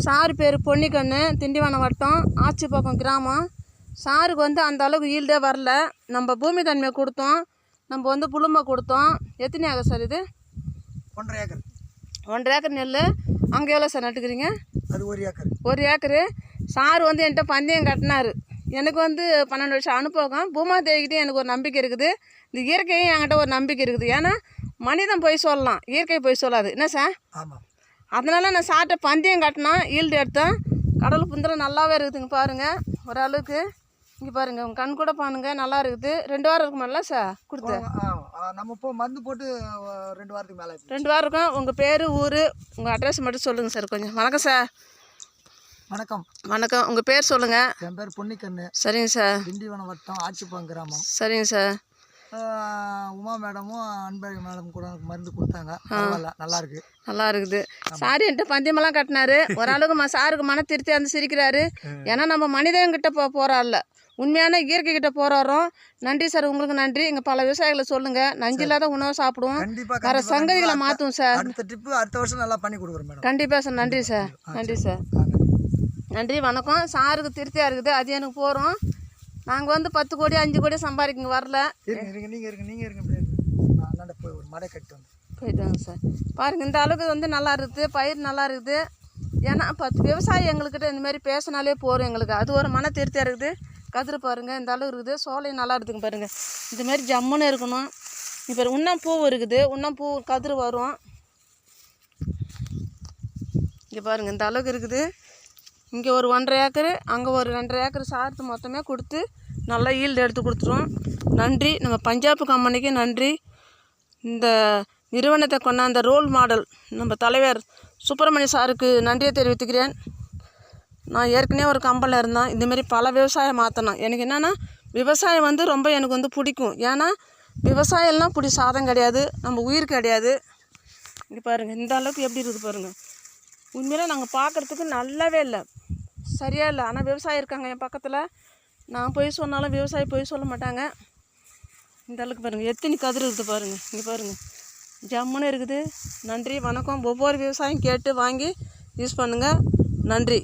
Sir பேர் பொன்னிக்கண்ணு, திண்டிவனம் வட்டம், ஆச்சிப்பாக்கம் கிராமம். சாருக்கு வந்து அந்த அளவுக்கு ஈல்டே வரல. நம்ம பூமி தன்மையை கொடுத்தோம், நம்ம வந்து புழுமை கொடுத்தோம். எத்தனை ஏக்கர் சார் இது? 1.5 ஏக்கர். 1.5 ஏக்கர் நெல். அங்கே எவ்வளோ சார் நட்டுக்கிறீங்க? அது 1 ஏக்கர். 1 ஏக்கரு. சார் வந்து என்கிட்ட பந்தயம் கட்டினார். எனக்கு வந்து 12 வருஷம் அனுபவம். பூமாதேவிக்கிட்டே எனக்கு ஒரு நம்பிக்கை இருக்குது. இந்த இயற்கையும் என்கிட்ட ஒரு நம்பிக்கை இருக்குது. ஏன்னா மனிதன் போய் சொல்லலாம், இயற்கை போய் சொல்லாது. என்ன சார்? ஆமாம். அதனால் நான் சார்ட்ட பந்தயம் கட்டினா ஈல்டு எடுத்தேன். கடல் புந்தரம் நல்லாவே இருக்குதுங்க பாருங்கள். ஓரளவுக்கு இங்கே பாருங்கள், உங்கள் கண் கூட பாருங்கள், நல்லா இருக்குது. 2 வாரம் இருக்குமில்ல சார் கொடுத்து? நம்ம இப்போ மருந்து போட்டு 2 வாரத்துக்கு மேலே. 2 வாரம் இருக்கும். உங்கள் பேர், ஊர், உங்கள் அட்ரஸ் மட்டும் சொல்லுங்கள் சார் கொஞ்சம். வணக்கம் சார். வணக்கம். வணக்கம். உங்கள் பேர் சொல்லுங்கள். என் பேர் பொன்னிக்கண்ணு. சரிங்க சார். திண்டிவனம் வட்டம், ஆச்சிப்பாக்கம் கிராமம். சரிங்க சார். உமா மேடமும் அன்பழகி மேடம் கூட எனக்கு மருந்து கொடுத்தாங்க. பரவாயில்ல, நல்லா இருக்கு. நல்லா இருக்குது. சார் என்கிட்ட பந்தயமெல்லாம் கட்டினாரு. ஓரளவுக்கு சாருக்கு மன திருப்தியாக இருந்து சிரிக்கிறாரு. ஏன்னா நம்ம மனிதன்கிட்ட போராடல, உண்மையான இயற்கை கிட்ட போராடுறோம். நன்றி சார், உங்களுக்கு நன்றி. எங்கள் பல விவசாயிகளை சொல்லுங்கள், நஞ்சு இல்லாத உணவை சாப்பிடுவோம், வேறு சங்கதிகளை மாற்றுவோம் சார். அடுத்த வருஷம் நல்லா பண்ணி கொடுக்குறோம் மேடம். கண்டிப்பாக சார். நன்றி சார். நன்றி சார். நன்றி, வணக்கம். சாருக்கு திருப்தியாக இருக்குது, அது எனக்கு போகிறோம். நாங்கள் வந்து 10 கோடி 5 கோடி சம்பாதிக்க வரல. போய் ஒரு மடை கட்டி போயிட்டு வாங்க சார். பாருங்கள், இந்த அளவுக்கு வந்து நல்லா இருக்குது, பயிர் நல்லா இருக்குது. ஏன்னா 10 விவசாயி எங்கள்கிட்ட இந்தமாரி பேசினாலே போகிறோம் எங்களுக்கு. அது ஒரு மன திருப்தியாக இருக்குது. கதிர் பாருங்கள், இந்த அளவு இருக்குது. சோலையும் நல்லா இருக்குதுங்க பாருங்கள். இதுமாரி ஜம்முன்னு இருக்கணும். இப்போ இன்னும் பூ இருக்குது, இன்னும் பூ கதிர் வரும். இங்கே பாருங்கள், இந்த அளவுக்கு இருக்குது. இங்கே ஒரு 1.5 ஏக்கரு, அங்கே ஒரு 2.5 ஏக்கர் சார்த்து மொத்தமே கொடுத்து நல்லா ஈல்டு எடுத்து கொடுத்துருவோம். நன்றி. நம்ம பஞ்சாப் கம்பெனிக்கு நன்றி. இந்த நிறுவனத்தை கொண்டாந்த ரோல் மாடல் நம்ம தலைவர் சுப்பிரமணிய சாருக்கு நன்றியை தெரிவித்துக்கிறேன். நான் ஏற்கனவே ஒரு கம்பெனியில் இருந்தேன். இந்தமாரி பல விவசாயம் மாற்றணும். எனக்கு என்னென்னா விவசாயம் வந்து ரொம்ப எனக்கு வந்து பிடிக்கும். ஏன்னா விவசாயம்லாம் பிடி சாதம் கிடையாது, நம்ம உயிர் கிடையாது. இங்கே பாருங்கள், இந்த அளவுக்கு எப்படி இருக்குது பாருங்கள். உண்மையிலே நாங்கள் பார்க்குறதுக்கு நல்லாவே இல்லை, சரியாக இல்லை. ஆனால் விவசாயி இருக்காங்க என் பக்கத்தில். நான் போய் சொன்னாலும் விவசாயி போய் சொல்ல மாட்டாங்க. இந்த அளவுக்கு பாருங்கள், எத்தனை கதிர் இருக்குது பாருங்கள். இங்கே பாருங்கள், ஜம்முன்னு இருக்குது. நன்றி, வணக்கம். ஒவ்வொரு விவசாயம் கேட்டு வாங்கி யூஸ் பண்ணுங்கள். நன்றி.